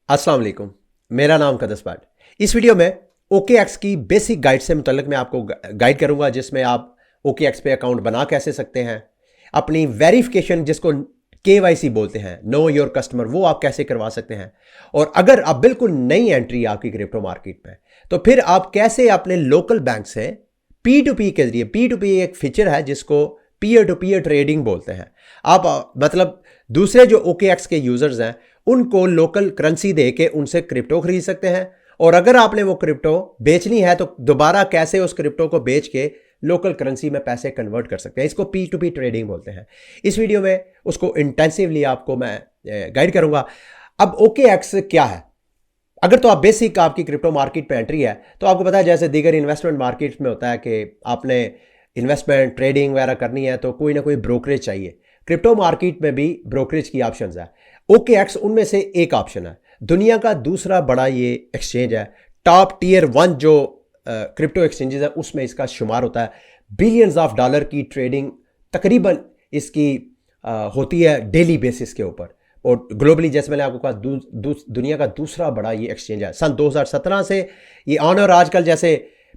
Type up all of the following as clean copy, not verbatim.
अस्सलाम वालेकुम, मेरा नाम कदस बाट। इस वीडियो में OKX की बेसिक गाइड से मुतल्लिक मैं आपको गाइड करूंगा, जिसमें आप OKX पे अकाउंट बना कैसे सकते हैं, अपनी वेरिफिकेशन जिसको KYC बोलते हैं, नो योर कस्टमर, वो आप कैसे करवा सकते हैं। और अगर आप बिल्कुल नई एंट्री है आपकी क्रिप्टो मार्केट में, तो फिर आप कैसे अपने लोकल बैंक से P2P के जरिए, P2P एक फीचर है जिसको पीयर टू पीयर ट्रेडिंग बोलते हैं। आप मतलब दूसरे जो OKX के यूजर्स हैं उनको लोकल करेंसी दे के उनसे क्रिप्टो खरीद सकते हैं, और अगर आपने वो क्रिप्टो बेचनी है तो दोबारा कैसे उस क्रिप्टो को बेच के लोकल करेंसी में पैसे कन्वर्ट कर सकते हैं। इसको P2P ट्रेडिंग बोलते हैं। इस वीडियो में उसको इंटेंसिवली आपको मैं गाइड करूंगा। अब OKX क्या है? अगर तो आप बेसिक आपकी क्रिप्टो मार्केट पे एंट्री है तो आपको पता है जैसे दीगर इन्वेस्टमेंट मार्केट में होता है कि आपने इन्वेस्टमेंट ट्रेडिंग वगैरह करनी है तो कोई ना कोई ब्रोकरेज चाहिए। क्रिप्टो मार्केट में भी ब्रोकरेज की ऑप्शंस है। OKX उनमें से एक ऑप्शन है। दुनिया का दूसरा बड़ा ये एक्सचेंज है, टॉप टियर 1 जो क्रिप्टो एक्सचेंजेस है उसमें इसका शुमार होता है। बिलियंस ऑफ डॉलर की ट्रेडिंग तकरीबन इसकी होती है डेली बेसिस के ऊपर, और ग्लोबली जैसे मैंने आपको कहा दुनिया का दूसरा बड़ा ये एक्सचेंज है। सन 2017 से ये ऑन, और आजकल जैसे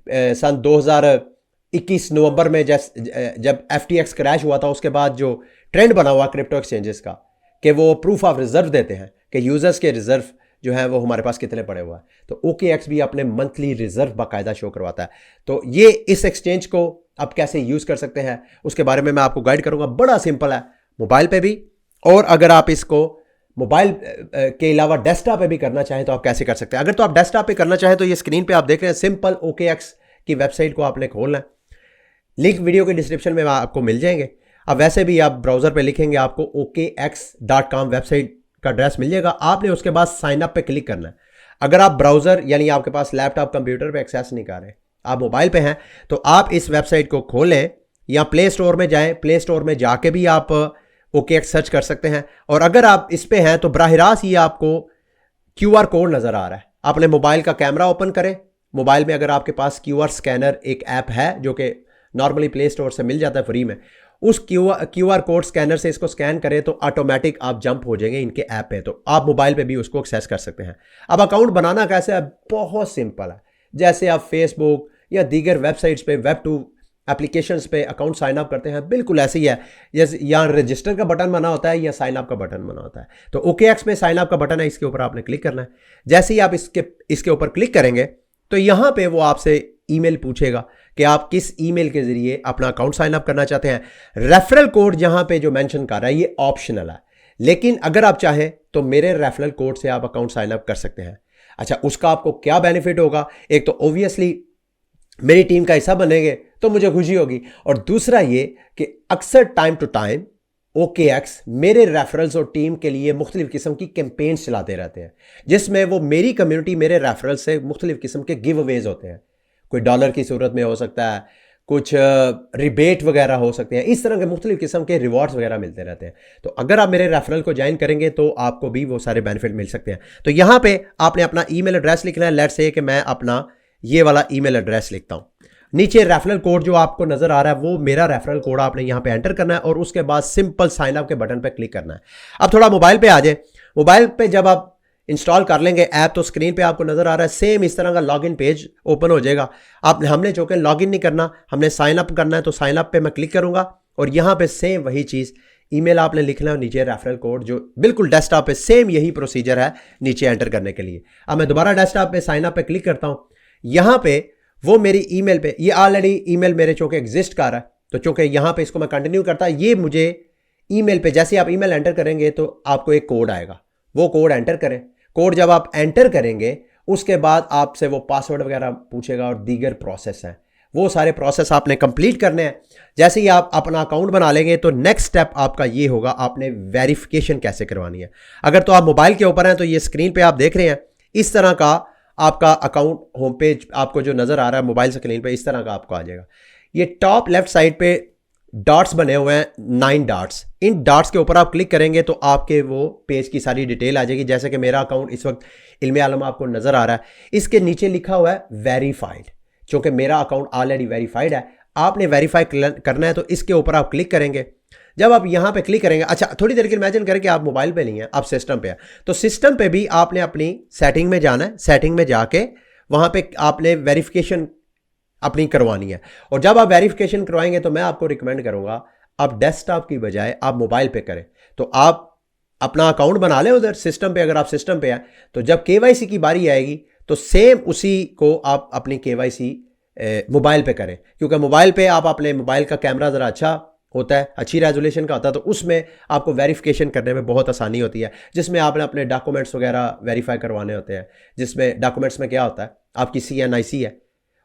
सन 2021 नवंबर में जब FTX क्रैश हुआ था, उसके बाद जो ट्रेंड बना हुआ क्रिप्टो एक्सचेंजेस का कि वो प्रूफ ऑफ रिजर्व देते हैं कि यूजर्स के रिजर्व जो है वो हमारे पास कितने पड़े हुआ है, तो OKX भी अपने मंथली रिजर्व बाकायदा शो करवाता है। तो ये इस एक्सचेंज को आप कैसे यूज कर सकते हैं उसके बारे में मैं आपको गाइड करूंगा। बड़ा सिंपल है, मोबाइल पे भी, और अगर आप इसको मोबाइल के अलावा डेस्कटॉप पे भी करना चाहें तो आप कैसे कर सकते हैं। अगर तो आप डेस्कटॉप पे करना चाहें तो ये स्क्रीन पे आप देख रहे हैं, सिंपल OKX की वेबसाइट को आपने खोलना है। लिंक वीडियो के डिस्क्रिप्शन में आपको मिल जाएंगे। अब वैसे भी आप ब्राउजर पे लिखेंगे आपको OKX.com वेबसाइट का एड्रेस मिल जाएगा। आपने उसके बाद साइन अप पे क्लिक करना है। अगर आप ब्राउजर यानी आपके पास लैपटॉप कंप्यूटर पे एक्सेस नहीं कर रहे, आप मोबाइल पे हैं, तो आप इस वेबसाइट को खोलें या प्ले स्टोर में जाएं। प्ले स्टोर में जाके भी आप OKX सर्च कर सकते हैं, और अगर आप इस पे हैं तो बराह रास्त ये आपको QR कोड नजर आ रहा है। आपने मोबाइल का कैमरा ओपन करें। मोबाइल में अगर आपके पास QR स्कैनर एक ऐप है जो कि नॉर्मली प्ले स्टोर से मिल जाता है फ्री में, उस QR कोड स्कैनर से इसको स्कैन करें तो ऑटोमेटिक आप जंप हो जाएंगे इनके ऐप पे, तो आप मोबाइल पे भी उसको एक्सेस कर सकते हैं। अब अकाउंट बनाना कैसे है? बहुत सिंपल है। जैसे आप फेसबुक या दीगर वेबसाइट्स पे, वेब2 एप्लीकेशंस पे अकाउंट साइन अप करते हैं, बिल्कुल ऐसे ही है। जैसे यहाँ रजिस्टर का बटन बना होता है या साइन अप का बटन बना होता है, तो OKX में साइन अप का बटन है, इसके ऊपर आपने क्लिक करना है। जैसे ही आप इसके ऊपर क्लिक करेंगे तो यहाँ पे वो आपसे ईमेल पूछेगा कि आप किस ईमेल के जरिए अपना अकाउंट साइन अप करना चाहते हैं। रेफरल कोड जहां पे जो मेंशन कर रहा है ये ऑप्शनल है, लेकिन अगर आप चाहें तो मेरे रेफरल कोड से आप अकाउंट साइन अप कर सकते हैं। अच्छा, उसका आपको क्या बेनिफिट होगा? एक तो ऑब्वियसली मेरी टीम का हिस्सा बनेंगे तो मुझे खुशी होगी, और दूसरा ये कि अक्सर टाइम टू टाइम OKX मेरे रेफरल्स और टीम के लिए मुख्तलिफ किस्म की कैंपेन्स चलाते रहते हैं, जिसमें वो मेरी कम्युनिटी मेरे रेफरल से मुख्तलिफ किस्म के गिव अवेज होते हैं। कोई डॉलर की सूरत में हो सकता है, कुछ रिबेट वगैरह हो सकते हैं, इस तरह के मुख्तलिफ किस्म के रिवॉर्ड्स वगैरह मिलते रहते हैं। तो अगर आप मेरे रेफरल को ज्वाइन करेंगे तो आपको भी वो सारे बेनिफिट मिल सकते हैं। तो यहाँ पे आपने अपना ईमेल एड्रेस लिखना है। लेट्स से कि मैं अपना ये वाला ईमेल एड्रेस लिखता हूँ। नीचे रेफरल कोड जो आपको नजर आ रहा है वो मेरा रेफरल कोड आपने यहाँ पे एंटर करना है, और उसके बाद सिंपल साइन अप के बटन पे क्लिक करना है। अब थोड़ा मोबाइल पे आ जाए। मोबाइल पे जब आप इंस्टॉल कर लेंगे ऐप तो स्क्रीन पे आपको नजर आ रहा है सेम इस तरह का लॉगिन पेज ओपन हो जाएगा। हमने जो कि लॉगिन नहीं करना, हमने साइन अप करना है, तो साइन अप पे मैं क्लिक करूंगा, और यहाँ पे सेम वही चीज, ईमेल आपने लिखना है, नीचे रेफरल कोड जो बिल्कुल डेस्कटॉप पे सेम यही प्रोसीजर है नीचे एंटर करने के लिए। अब मैं दोबारा डेस्कटॉप पे साइन अप पे क्लिक करता हूँ। यहाँ पे वो मेरी ईमेल पे, ये ऑलरेडी ईमेल मेरे चूंकि एग्जिस्ट कर रहा है, तो चूंकि यहाँ पे इसको मैं कंटिन्यू करता, ये मुझे ईमेल पे जैसे आप ईमेल एंटर करेंगे तो आपको एक कोड आएगा, वो कोड एंटर करें। कोड जब आप एंटर करेंगे उसके बाद आपसे वो पासवर्ड वगैरह पूछेगा और दीगर प्रोसेस हैं, वो सारे प्रोसेस आपने कंप्लीट करने हैं। जैसे ही आप अपना अकाउंट बना लेंगे तो नेक्स्ट स्टेप आपका ये होगा, आपने वेरिफिकेशन कैसे करवानी है। अगर तो आप मोबाइल के ऊपर हैं तो ये स्क्रीन पे आप देख रहे हैं इस तरह का आपका अकाउंट होम पेज आपको जो नजर आ रहा है मोबाइल स्क्रीन पे, इस तरह का आपको आ जाएगा। ये टॉप लेफ्ट साइड पे डॉट्स बने हुए हैं, 9 डॉट्स। इन डॉट्स के ऊपर आप क्लिक करेंगे तो आपके वो पेज की सारी डिटेल आ जाएगी। जैसे कि मेरा अकाउंट इस वक्त इल्मे आलम आपको नजर आ रहा है, इसके नीचे लिखा हुआ है वेरीफाइड, क्योंकि मेरा अकाउंट ऑलरेडी वेरीफाइड है। आपने वेरीफाई करना है तो इसके ऊपर आप क्लिक करेंगे। जब आप यहां पे क्लिक करेंगे, अच्छा थोड़ी देर के इमेजिन करें कि आप मोबाइल पे नहीं है, आप सिस्टम पे है, तो सिस्टम पे भी आपने अपनी सेटिंग में जाना है। सेटिंग में जाके वहां पे आपने वेरिफिकेशन अपनी करवानी है, और जब आप वेरिफिकेशन करवाएंगे तो मैं आपको रिकमेंड करूंगा आप डेस्कटॉप की बजाय आप मोबाइल पे करें। तो आप अपना अकाउंट बना लें उधर सिस्टम पे, अगर आप सिस्टम पे हैं तो जब केवाईसी की बारी आएगी तो सेम उसी को आप अपनी केवाईसी मोबाइल पे करें, क्योंकि मोबाइल पे आप अपने मोबाइल का कैमरा ज़रा अच्छा होता है, अच्छी रेजोल्यूशन का होता है, तो उसमें आपको वेरिफिकेशन करने में बहुत आसानी होती है, जिसमें आपने अपने डॉक्यूमेंट्स वगैरह वेरीफाई करवाने होते हैं, जिसमें डॉक्यूमेंट्स में क्या होता है, आपकी CNIC है,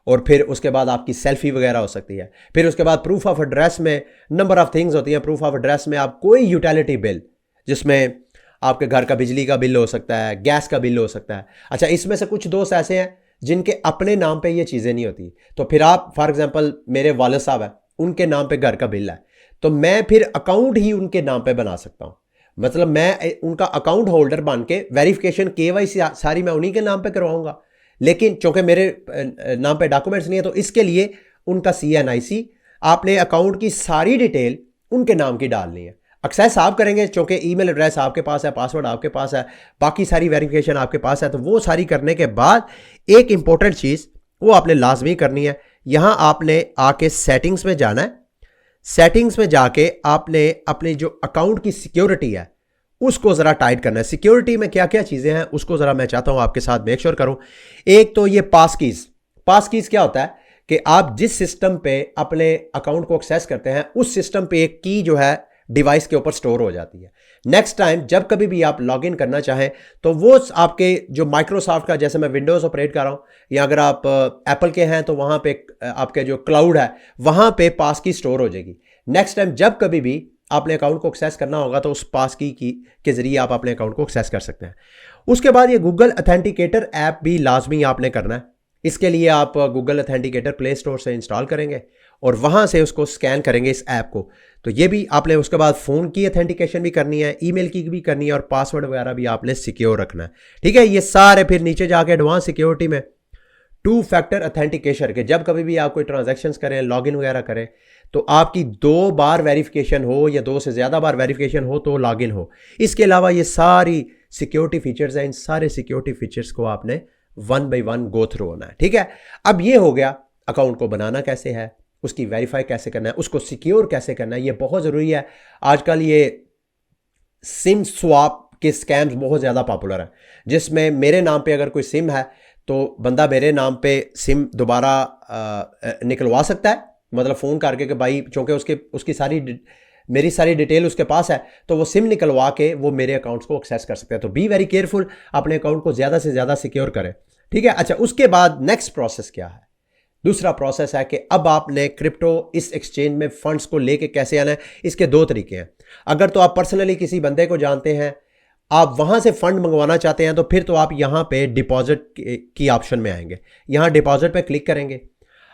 और फिर उसके बाद आपकी सेल्फी वगैरह हो सकती है, फिर उसके बाद प्रूफ ऑफ एड्रेस में नंबर ऑफ थिंग्स होती हैं। प्रूफ ऑफ एड्रेस में आप कोई यूटिलिटी बिल, जिसमें आपके घर का बिजली का बिल हो सकता है, गैस का बिल हो सकता है। अच्छा, इसमें से कुछ दोस्त ऐसे हैं जिनके अपने नाम पे ये चीज़ें नहीं होती, तो फिर आप फॉर एग्जांपल मेरे वालिद साहब हैं, उनके नाम पे घर का बिल है, तो मैं फिर अकाउंट ही उनके नाम पे बना सकता हूं। मतलब मैं उनका अकाउंट होल्डर बन के वेरिफिकेशन केवाईसी सारी मैं उन्हीं के नाम पे करवाऊंगा, लेकिन चूंकि मेरे नाम पे डॉक्यूमेंट्स नहीं है, तो इसके लिए उनका CNIC, आपने अकाउंट की सारी डिटेल उनके नाम की डालनी है। एक्सेस आप करेंगे चूंकि ईमेल एड्रेस आपके पास है, पासवर्ड आपके पास है, बाकी सारी वेरिफिकेशन आपके पास है, तो वो सारी करने के बाद एक इंपॉर्टेंट चीज़ वो आपने लाजमी करनी है, यहां आपने आके सेटिंग्स में जाना है। सेटिंग्स में जाके आपने अपनी जो अकाउंट की सिक्योरिटी है उसको ज़रा टाइट करना है। सिक्योरिटी में क्या क्या चीज़ें हैं उसको ज़रा मैं चाहता हूं आपके साथ मेक श्योर करूं। एक तो ये पास कीज़ क्या होता है कि आप जिस सिस्टम पे अपने अकाउंट को एक्सेस करते हैं उस सिस्टम पे एक की जो है डिवाइस के ऊपर स्टोर हो जाती है। नेक्स्ट टाइम जब कभी भी आप लॉग इन करना चाहें तो वो आपके जो माइक्रोसॉफ्ट का, जैसे मैं विंडोज़ ऑपरेट कर रहा हूं, या अगर आप एप्पल के हैं तो वहां पे आपके जो क्लाउड है वहां पे पास की स्टोर हो जाएगी। नेक्स्ट टाइम जब कभी भी आपने अकाउंट को एक्सेस करना होगा तो उस पास की के जरिए आप अपने अकाउंट को एक्सेस कर सकते हैं। उसके बाद ये गूगल अथेंटिकेटर ऐप भी लाजमी आपने करना है। इसके लिए आप गूगल अथेंटिकेटर प्ले स्टोर से इंस्टॉल करेंगे और वहां से उसको स्कैन करेंगे इस ऐप को। तो ये भी आपने उसके बाद फ़ोन की अथेंटिकेशन भी करनी है, ईमेल की भी करनी है, और पासवर्ड वगैरह भी आपने सिक्योर रखना है। ठीक है, ये सारे फिर नीचे जाके एडवांस सिक्योरिटी में 2 फैक्टर अथेंटिकेशन के जब कभी भी आप कोई ट्रांजैक्शंस करें, लॉगिन वगैरह करें, तो आपकी 2 बार वेरिफिकेशन हो या 2 से ज़्यादा बार वेरिफिकेशन हो तो लॉगिन हो। इसके अलावा ये सारी सिक्योरिटी फीचर्स हैं, इन सारे सिक्योरिटी फीचर्स को आपने 1 बाय 1 गो थ्रू होना है। ठीक है, अब ये हो गया अकाउंट को बनाना कैसे है, उसकी वेरीफाई कैसे करना है, उसको सिक्योर कैसे करना है, ये बहुत ज़रूरी है। आजकल ये सिम स्वैप के स्कैम्स बहुत ज़्यादा पॉपुलर हैं, जिसमें मेरे नाम पे अगर कोई सिम है तो बंदा मेरे नाम पे सिम दोबारा निकलवा सकता है, मतलब फ़ोन करके कि भाई चूँकि उसकी मेरी सारी डिटेल उसके पास है, तो वो सिम निकलवा के वो मेरे अकाउंट्स को एक्सेस कर सकते हैं। तो बी वेरी केयरफुल, अपने अकाउंट को ज़्यादा से ज़्यादा सिक्योर करें। ठीक है, अच्छा उसके बाद नेक्स्ट प्रोसेस क्या है? दूसरा प्रोसेस है कि अब आपने क्रिप्टो इस एक्सचेंज में फंड्स को लेके कैसे आना है। इसके 2 तरीके हैं। अगर तो आप पर्सनली किसी बंदे को जानते हैं, आप वहां से फंड मंगवाना चाहते हैं, तो फिर तो आप यहां पे डिपॉजिट की ऑप्शन में आएंगे, यहां डिपॉजिट पे क्लिक करेंगे।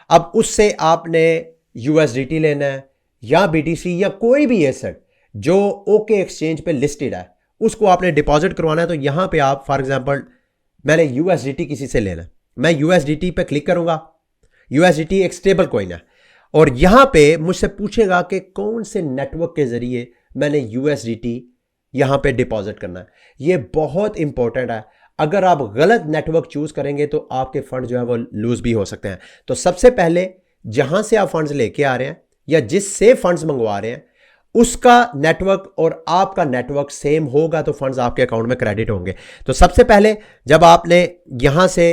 अब उससे आपने USDT लेना है या BTC या कोई भी एसेट जो ओके एक्सचेंज पे लिस्टेड है उसको आपने डिपॉजिट करवाना है। तो यहां पे आप फॉर एग्जांपल मैंने USDT किसी से लेना है, मैं USDT पे क्लिक करूंगा। USDT एक स्टेबल कॉइन है और यहां पे मुझसे पूछेगा कि कौन से नेटवर्क के जरिए मैंने USDT यहां पे डिपॉजिट करना है। ये बहुत इंपॉर्टेंट है, अगर आप गलत नेटवर्क चूज करेंगे तो आपके फंड जो है वो लूज भी हो सकते हैं। तो सबसे पहले जहां से आप फंड्स लेके आ रहे हैं या जिससे फंड्स मंगवा रहे हैं उसका नेटवर्क और आपका नेटवर्क सेम होगा तो फंड्स आपके अकाउंट में क्रेडिट होंगे। तो सबसे पहले जब आपने यहां से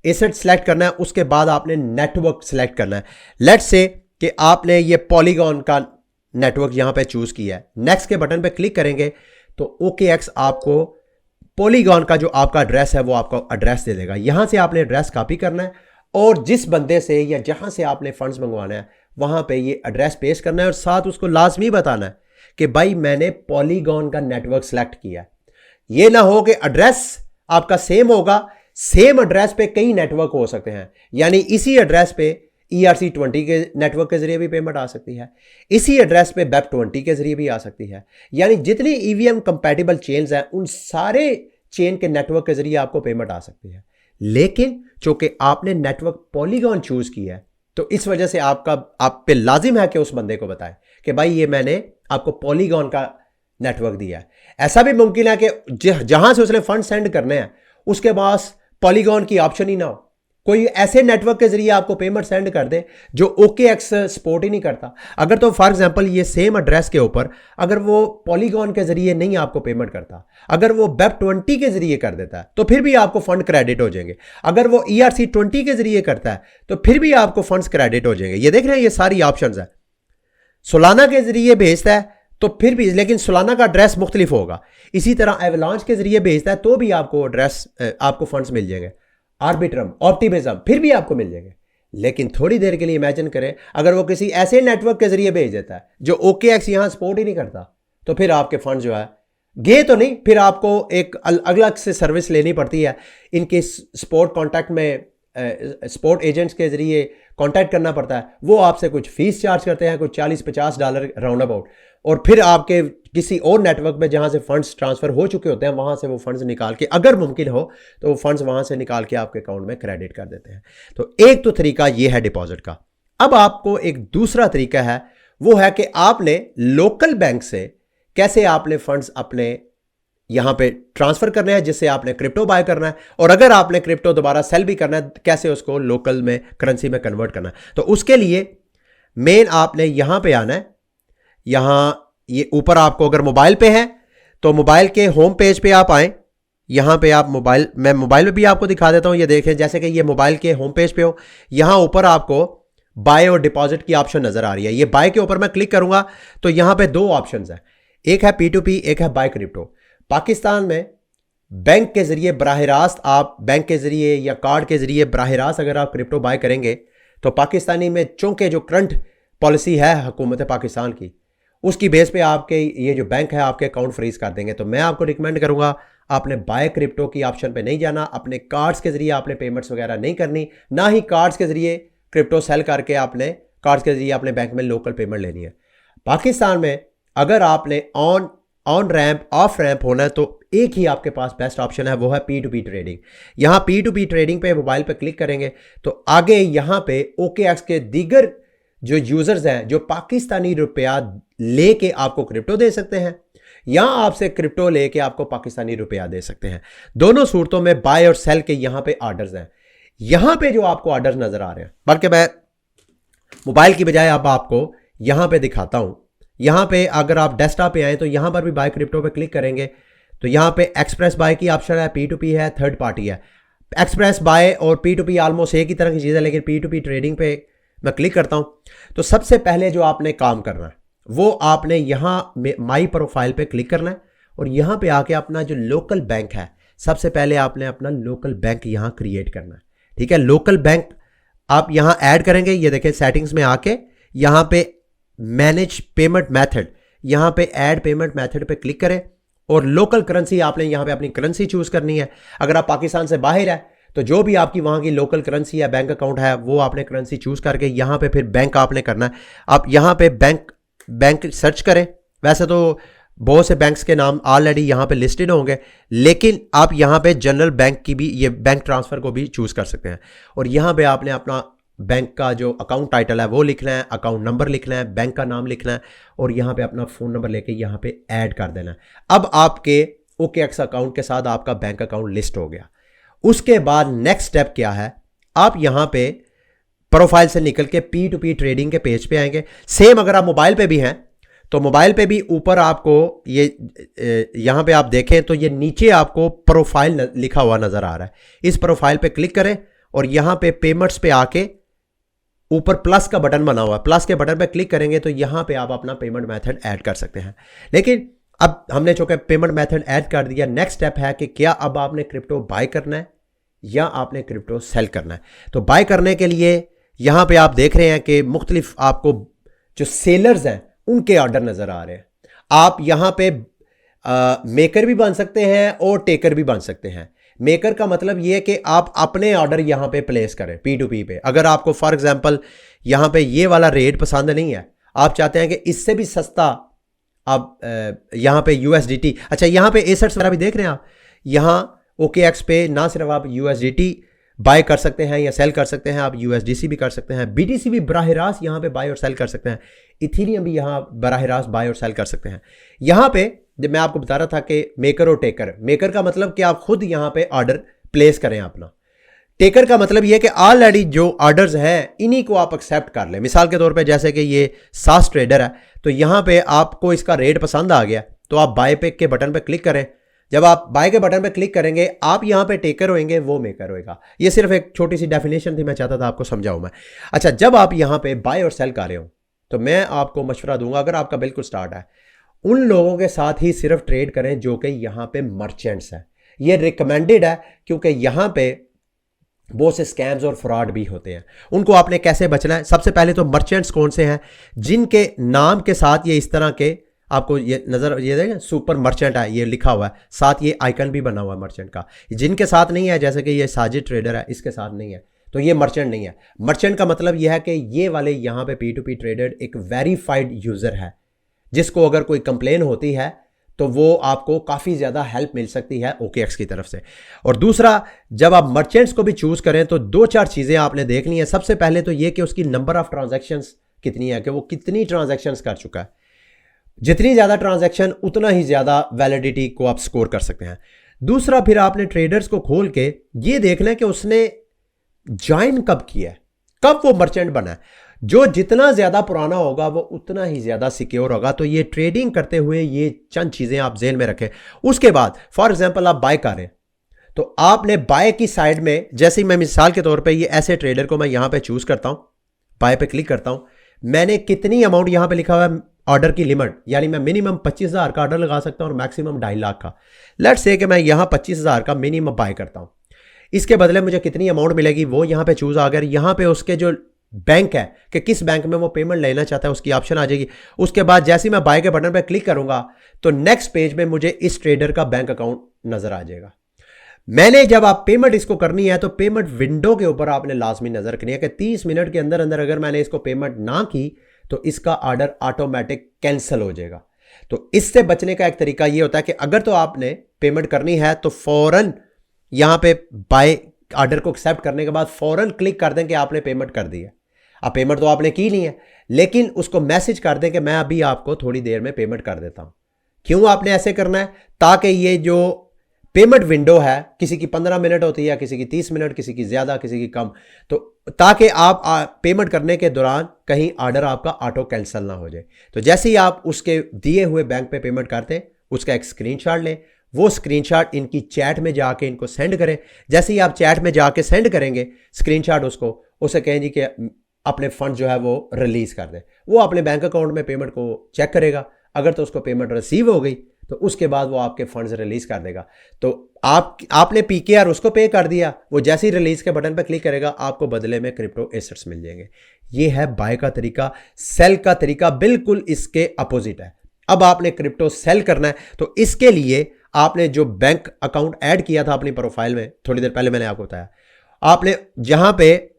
एसेट सेलेक्ट करना है उसके बाद आपने नेटवर्क सेलेक्ट करना है। लेट्स से कि आपने ये पॉलीगॉन का नेटवर्क यहां पे चूज किया है, नेक्स्ट के बटन पे क्लिक करेंगे तो OKX आपको पॉलीगॉन का जो आपका एड्रेस है वो आपका एड्रेस दे देगा। यहां से आपने एड्रेस कॉपी करना है और जिस बंदे से या जहां से आपने फंड्स मंगवाना है वहां पे ये एड्रेस पेश करना है और साथ उसको लाजमी बताना है कि भाई मैंने पॉलीगॉन का नेटवर्क सेलेक्ट किया। ये ना हो कि एड्रेस आपका सेम होगा, सेम एड्रेस पे कई नेटवर्क हो सकते हैं, यानी इसी एड्रेस पे ERC20 के नेटवर्क के जरिए भी पेमेंट आ सकती है, इसी एड्रेस पे BEP20 के जरिए भी आ सकती है, यानी जितनी EVM कंपैटिबल चेन्स हैं उन सारे चेन के नेटवर्क के जरिए आपको पेमेंट आ सकती है। लेकिन चूंकि आपने नेटवर्क पॉलीगॉन चूज किया है तो इस वजह से आप पे लाजिम है कि उस बंदे को बताएं कि भाई ये मैंने आपको पॉलीगॉन का नेटवर्क दिया है। ऐसा भी मुमकिन है कि जहां से उसने फंड सेंड करने हैं उसके पास पॉलीगॉन की ऑप्शन ही ना हो, कोई ऐसे नेटवर्क के जरिए आपको पेमेंट सेंड कर दे जो OKX सपोर्ट ही नहीं करता। अगर तो फॉर एग्जांपल ये सेम एड्रेस के ऊपर अगर वो पॉलीगॉन के जरिए नहीं आपको पेमेंट करता, अगर वो वेब20 के जरिए कर देता है तो फिर भी आपको फंड क्रेडिट हो जाएंगे। अगर वो ERC20 के जरिए करता है तो फिर भी आपको फंड्स क्रेडिट हो जाएंगे। ये देख रहे हैं, ये सारी ऑप्शंस है। सोलाना के जरिए भेजता है तो फिर भी, लेकिन सोलाना का एड्रेस मुख्तलिफ होगा। इसी तरह एवलांच के जरिए भेजता है तो भी आपको एड्रेस, आपको फंड्स मिल जाएंगे। आर्बिट्रम, ऑप्टिमिज्म फिर भी आपको मिल जाएंगे। लेकिन थोड़ी देर के लिए इमेजिन करें अगर वो किसी ऐसे नेटवर्क के जरिए भेज देता है जो OKX यहां सपोर्ट ही नहीं करता, तो फिर आपके फंड जो है गए तो नहीं, फिर आपको एक अलग से सर्विस लेनी पड़ती है। इनके सपोर्ट कॉन्टैक्ट में सपोर्ट एजेंट्स के जरिए कांटेक्ट करना पड़ता है। वो आपसे कुछ फीस चार्ज करते हैं, कुछ $40-50 राउंड अबाउट, और फिर आपके किसी और नेटवर्क में जहां से फंड्स ट्रांसफर हो चुके होते हैं वहां से वो फंड्स निकाल के, अगर मुमकिन हो तो वो फंड्स वहां से निकाल के आपके अकाउंट में क्रेडिट कर देते हैं। तो एक तो तरीका ये है डिपॉजिट का। अब आपको एक दूसरा तरीका है, वो है कि आपने लोकल बैंक से कैसे आपने फंड्स अपने यहां पे ट्रांसफर करने हैं, जिससे आपने क्रिप्टो बाय करना है, और अगर आपने क्रिप्टो दोबारा सेल भी करना है कैसे उसको लोकल में करेंसी में कन्वर्ट करना है। तो उसके लिए मेन आपने यहां पे आना है। यहां ये ऊपर आपको अगर मोबाइल पे है तो मोबाइल के होम पेज पे आप आए। यहां पे आप मैं मोबाइल में भी आपको दिखा देता हूं। ये देखें, जैसे कि ये मोबाइल के होम पेज पे हो, यहां ऊपर आपको बाय और डिपॉजिट की ऑप्शन नजर आ रही है। ये बाय के ऊपर मैं क्लिक करूंगा तो यहां पे दो ऑप्शन है, एक है P2P, एक है बाय क्रिप्टो। पाकिस्तान में बैंक के जरिए बराह रास्त, आप बैंक के जरिए या कार्ड के जरिए बराह रास्त अगर आप क्रिप्टो बाय करेंगे तो पाकिस्तानी में चूंकि जो करंट पॉलिसी है हुकूमत पाकिस्तान की, उसकी बेस पे आपके ये जो बैंक है आपके अकाउंट फ्रीज कर देंगे। तो मैं आपको रिकमेंड करूंगा आपने बाय क्रिप्टो की ऑप्शन पे नहीं जाना, अपने कार्ड्स के जरिए आपने पेमेंट्स वगैरह नहीं करनी, ना ही कार्ड्स के जरिए क्रिप्टो सेल करके आपने कार्ड्स के जरिए अपने बैंक में लोकल पेमेंट लेनी है। पाकिस्तान में अगर आपने ऑन रैंप ऑफ रैंप होना है तो एक ही आपके पास बेस्ट ऑप्शन है, वो है P2P ट्रेडिंग। यहां P2P ट्रेडिंग पे मोबाइल पे क्लिक करेंगे तो आगे यहां पे OKX के दीगर जो यूजर्स हैं जो पाकिस्तानी रुपया लेके आपको क्रिप्टो दे सकते हैं या आपसे क्रिप्टो लेके आपको पाकिस्तानी रुपया दे सकते हैं। दोनों सूरतों में बाय और सेल के यहां पे ऑर्डर्स हैं। यहां पे जो आपको ऑर्डर्स नजर आ रहे हैं, बल्कि मैं मोबाइल की बजाय अब आपको यहां पे दिखाता हूं। यहां पे अगर आप डेस्कटॉप पे आए तो यहां पर भी बाय क्रिप्टो पे क्लिक करेंगे तो यहां पे एक्सप्रेस बाय की ऑप्शन है, P2P है, थर्ड पार्टी है। एक्सप्रेस बाय और P2P ऑलमोस्ट एक ही तरह की चीज है, लेकिन P2P ट्रेडिंग पे मैं क्लिक करता हूं तो सबसे पहले जो आपने काम करना है वो आपने यहां माई प्रोफाइल पे क्लिक करना है और यहां पे आके अपना जो लोकल बैंक है, सबसे पहले आपने अपना लोकल बैंक यहां क्रिएट करना है। ठीक है, लोकल बैंक आप यहां ऐड करेंगे। ये देखें, सेटिंग्स में आके यहां पे मैनेज पेमेंट मेथड, यहां पे ऐड पेमेंट मेथड पे क्लिक करें और लोकल करेंसी आपने यहां पे अपनी करेंसी चूज करनी है। अगर आप पाकिस्तान से बाहर है तो जो भी आपकी वहां की लोकल करेंसी या बैंक अकाउंट है वो आपने करेंसी चूज करके यहां पे फिर बैंक आपने करना है। आप यहां पे बैंक सर्च करें। वैसे तो बहुत से बैंक्स के नाम ऑलरेडी यहां पे लिस्टेड होंगे, लेकिन आप यहां पे जनरल बैंक की भी, ये बैंक ट्रांसफर को भी चूज कर सकते हैं। और यहां पे आपने अपना बैंक का जो अकाउंट टाइटल है वो लिखना है, अकाउंट नंबर लिखना है, बैंक का नाम लिखना है और यहां पे अपना फोन नंबर लेके यहां पे ऐड कर देना है। अब आपके OKX अकाउंट के साथ आपका बैंक अकाउंट लिस्ट हो गया। उसके बाद नेक्स्ट स्टेप क्या है, आप यहां पे प्रोफाइल से निकल के P2P ट्रेडिंग के पेज पे आएंगे। सेम अगर आप मोबाइल पे भी हैं तो मोबाइल पे भी ऊपर आपको ये यहां पे आप देखें तो ये नीचे आपको प्रोफाइल लिखा हुआ नजर आ रहा है। इस प्रोफाइल पे क्लिक करें और यहां पे पेमेंट्स पे आके ऊपर प्लस का बटन बना हुआ है, प्लस के बटन पे क्लिक करेंगे तो यहां पे आप अपना पेमेंट मेथड ऐड कर सकते हैं। लेकिन अब हमने चूंकि पेमेंट मेथड ऐड कर दिया, नेक्स्ट स्टेप है कि क्या अब आपने क्रिप्टो बाय करना है या आपने क्रिप्टो सेल करना है। तो बाय करने के लिए यहां पे आप देख रहे हैं कि मुख्तलिफ आपको जो सेलर्स हैं उनके ऑर्डर नजर आ रहे हैं। आप यहां पे मेकर भी बन सकते हैं और टेकर भी बन सकते हैं। मेकर का मतलब यह है कि आप अपने ऑर्डर यहां पे प्लेस करें P2P पे। अगर आपको फॉर एग्जांपल यहां पे ये वाला रेट पसंद नहीं है, आप चाहते हैं कि इससे भी सस्ता आप यहां पे USDT, अच्छा यहां पे एसेट्स वगैरह भी देख रहे हैं आप, यहां OKX पे ना सिर्फ आप USDT बाय कर सकते हैं या सेल कर सकते हैं। आप यूएसडीसी भी कर सकते हैं, बीटीसी भी बराह रास्त यहाँ पे बाय और सेल कर सकते हैं, इथीरियम भी यहाँ बराह रास्त बाय और सेल कर सकते हैं। यहाँ पे जब मैं आपको बता रहा था कि मेकर और टेकर, मेकर का मतलब कि आप खुद यहाँ पे ऑर्डर प्लेस करें अपना, टेकर का मतलब यह कि ऑलरेडी जो ऑर्डर्स हैं इन्हीं को आप एक्सेप्ट कर लें। मिसाल के तौर पे जैसे कि ये सास ट्रेडर है, तो यहाँ पे आपको इसका रेट पसंद आ गया तो आप बाय पे के बटन पे क्लिक करें। जब आप बाय के बटन पे क्लिक करेंगे आप यहाँ पे टेकर होंगे, वो मेकर होएगा। ये सिर्फ एक छोटी सी डेफिनेशन थी, मैं चाहता था आपको समझाऊं मैं। अच्छा, जब आप यहाँ पे बाय और सेल कर रहे हो तो मैं आपको मशवरा दूंगा, अगर आपका बिल्कुल स्टार्ट है, उन लोगों के साथ ही सिर्फ ट्रेड करें जो कि यहाँ पे मर्चेंट्स हैं। ये रिकमेंडेड है क्योंकि यहाँ पे बहुत से स्कैम्स और फ्रॉड भी होते हैं। उनको आपने कैसे बचना है? सबसे पहले तो मर्चेंट्स कौन से हैं जिनके नाम के साथ ये इस तरह के आपको ये नजर, ये देखें सुपर मर्चेंट है, ये लिखा हुआ है, साथ ये आइकन भी बना हुआ है मर्चेंट का। जिनके साथ नहीं है, जैसे कि ये साजिद ट्रेडर है, इसके साथ नहीं है, तो ये मर्चेंट नहीं है। मर्चेंट का मतलब यह है कि ये वाले यहाँ पे P2P ट्रेडर एक वेरीफाइड यूजर है, जिसको अगर कोई कंप्लेन होती है तो वो आपको काफ़ी ज़्यादा हेल्प मिल सकती है OKX की तरफ से। और दूसरा, जब आप मर्चेंट्स को भी चूज़ करें तो 2-4 चीज़ें आपने देखनी है। सबसे पहले तो ये कि उसकी नंबर ऑफ ट्रांजैक्शंस कितनी है, कि वो कितनी ट्रांजैक्शंस कर चुका है। जितनी ज़्यादा ट्रांजैक्शन उतना ही ज़्यादा वैलिडिटी को आप स्कोर कर सकते हैं। दूसरा, फिर आपने ट्रेडर्स को खोल के ये देखना है कि उसने ज्वाइन कब किया है, कब वो मर्चेंट बना है। जो जितना ज्यादा पुराना होगा वो उतना ही ज्यादा सिक्योर होगा। तो ये ट्रेडिंग करते हुए ये चंद चीजें आप ज़हन में रखें। उसके बाद फॉर एग्जांपल आप बाय कर रहे हैं तो आपने बाय की साइड में, जैसे मैं मिसाल के तौर पे ये ऐसे ट्रेडर को मैं यहां पे चूज करता हूं, बाय पे क्लिक करता हूं, मैंने कितनी अमाउंट यहां पे लिखा हुआ है ऑर्डर की लिमिट, यानी मैं मिनिमम 25,000 का ऑर्डर लगा सकता हूं और मैक्सिमम 2.5 लाख का। लेट्स से कि मैं यहां 25,000 का मिनिमम बाय करता हूं, इसके बदले मुझे कितनी अमाउंट मिलेगी वो यहां पे चूज आ गया। यहां पे उसके जो बैंक है कि किस बैंक में वो पेमेंट लेना चाहता है उसकी ऑप्शन आ जाएगी। उसके बाद जैसे ही मैं बाय के बटन पर क्लिक करूंगा तो नेक्स्ट पेज में मुझे इस ट्रेडर का बैंक अकाउंट नजर आ जाएगा। मैंने जब आप पेमेंट इसको करनी है तो पेमेंट विंडो के ऊपर आपने लाजमी नजर रखनी है कि 30 मिनट के अंदर अंदर अगर मैंने इसको पेमेंट ना की तो इसका ऑर्डर ऑटोमेटिक कैंसिल हो जाएगा। तो इससे बचने का एक तरीका यह होता है कि अगर तो आपने पेमेंट करनी है तो फौरन यहां पे बाय ऑर्डर को एक्सेप्ट करने के बाद फौरन क्लिक कर दें कि आपने पेमेंट कर दी है। अब पेमेंट तो आपने की नहीं है, लेकिन उसको मैसेज कर दें कि मैं अभी आपको थोड़ी देर में पेमेंट कर देता हूं। क्यों आपने ऐसे करना है? ताकि ये जो पेमेंट विंडो है, किसी की 15 मिनट होती है, किसी की 30 मिनट, किसी की ज्यादा, किसी की कम, तो ताकि आप पेमेंट करने के दौरान कहीं ऑर्डर आपका ऑटो कैंसिल ना हो जाए। तो जैसे ही आप उसके दिए हुए बैंक पे पेमेंट करते हैं उसका एक स्क्रीनशॉट लें, वो स्क्रीनशॉट इनकी चैट में जाके इनको सेंड करें। जैसे ही आप चैट में जाके सेंड करेंगे स्क्रीनशॉट उसको, उसे कहें जी कि अपने फंड जो है वो रिलीज कर दें। वो अपने बैंक अकाउंट में पेमेंट को चेक करेगा, अगर तो उसको पेमेंट रिसीव हो गई तो उसके बाद वो आपके फंड्स रिलीज कर देगा। तो आपने PKR उसको पे कर दिया, वो जैसे ही रिलीज के बटन पर क्लिक करेगा आपको बदले में क्रिप्टो एसेट्स मिल जाएंगे। ये है बाय का तरीका। सेल का तरीका बिल्कुल इसके अपोजिट है। अब आपने क्रिप्टो सेल करना है तो इसके लिए आपने जो बैंक अकाउंट ऐड किया था अपनी प्रोफाइल में, थोड़ी देर पहले मैंने आपको बताया, आपने जहां पे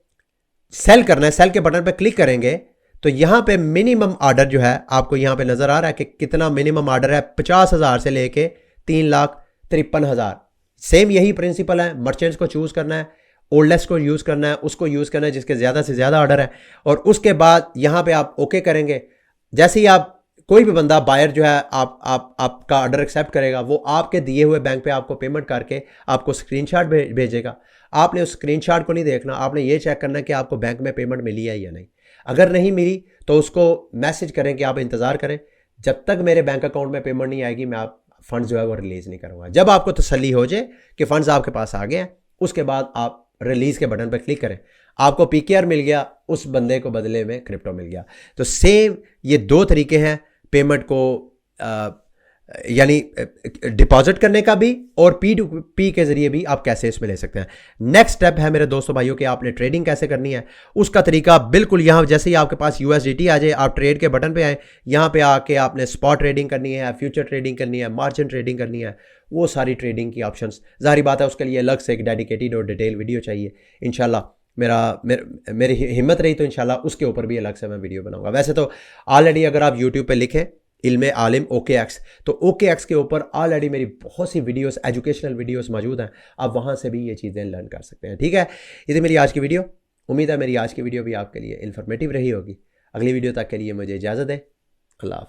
सेल करना है, सेल के बटन पे क्लिक करेंगे तो यहां पे मिनिमम ऑर्डर जो है आपको यहां पे नजर आ रहा है कि कितना मिनिमम ऑर्डर है, 50,000 से लेके 3,53,000। सेम यही प्रिंसिपल है, मर्चेंट्स को चूज करना है, ओल्डेस्ट को यूज करना है, उसको यूज करना है जिसके ज्यादा से ज्यादा ऑर्डर है, और उसके बाद यहां पे आप ओके करेंगे। जैसे ही आप कोई भी बंदा बायर जो है आपका ऑर्डर एक्सेप्ट करेगा, वो आपके दिए हुए बैंक पे आपको पेमेंट करके आपको स्क्रीनशॉट भेजेगा। आपने उस स्क्रीनशॉट को नहीं देखना, आपने ये चेक करना है कि आपको बैंक में पेमेंट मिली है या नहीं। अगर नहीं मिली तो उसको मैसेज करें कि आप इंतजार करें, जब तक मेरे बैंक अकाउंट में पेमेंट नहीं आएगी मैं आप फंड्स जो है वो रिलीज नहीं करूंगा। जब आपको तसल्ली हो जाए कि फंड्स आपके पास आ गए हैं, उसके बाद आप रिलीज के बटन पर क्लिक करें, आपको PKR मिल गया, उस बंदे को बदले में क्रिप्टो मिल गया। तो सेम ये दो तरीके हैं पेमेंट को यानी डिपॉजिट करने का भी, और P2P के जरिए भी आप कैसे इसमें ले सकते हैं। नेक्स्ट स्टेप है मेरे दोस्तों भाइयों कि आपने ट्रेडिंग कैसे करनी है। उसका तरीका बिल्कुल यहाँ, जैसे ही आपके पास USDT आ जाए, आप ट्रेड के बटन पे आए, यहाँ पे आके आपने स्पॉट ट्रेडिंग करनी है, फ्यूचर ट्रेडिंग करनी है, मार्जिन ट्रेडिंग करनी है, वो सारी ट्रेडिंग की ऑप्शंस, जाहिर बात है उसके लिए अलग से एक डेडिकेटेड और डिटेल वीडियो चाहिए। इंशाल्लाह मेरी हिम्मत रही तो इंशाल्लाह उसके ऊपर भी अलग से मैं वीडियो बनाऊंगा। वैसे तो ऑलरेडी अगर आप यूट्यूब पे लिखें इल्म आलिम OKX। तो OKX के ऊपर ऑलरेडी मेरी बहुत सी वीडियोस, एजुकेशनल वीडियोस मौजूद हैं, आप वहाँ से भी ये चीज़ें लर्न कर सकते हैं। ठीक है, ये थी मेरी आज की वीडियो। उम्मीद है मेरी आज की वीडियो भी आपके लिए इन्फॉर्मेटिव रही होगी। अगली वीडियो तक के लिए मुझे इजाज़त दें। अल्लाह हाफिज़।